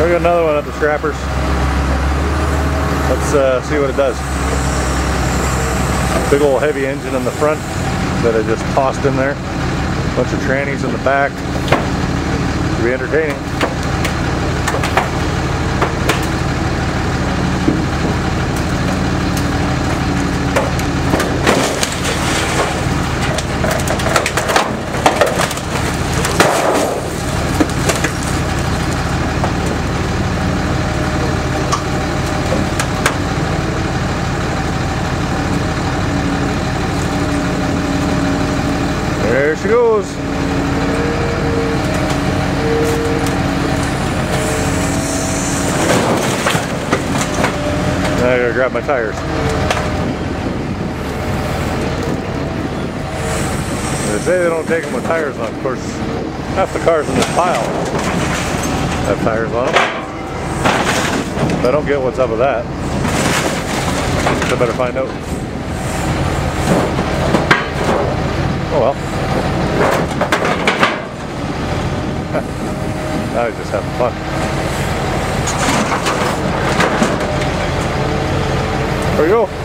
We got another one at the scrappers. Let's see what it does. Big old heavy engine in the front that I just tossed in there. Bunch of trannies in the back. Should be entertaining. There she goes. Now I gotta grab my tires. They say they don't take them with tires on. Of course, half the cars in this pile have tires on them. I don't get what's up with that. I better find out. Oh well. Now he's just having fun. There we go.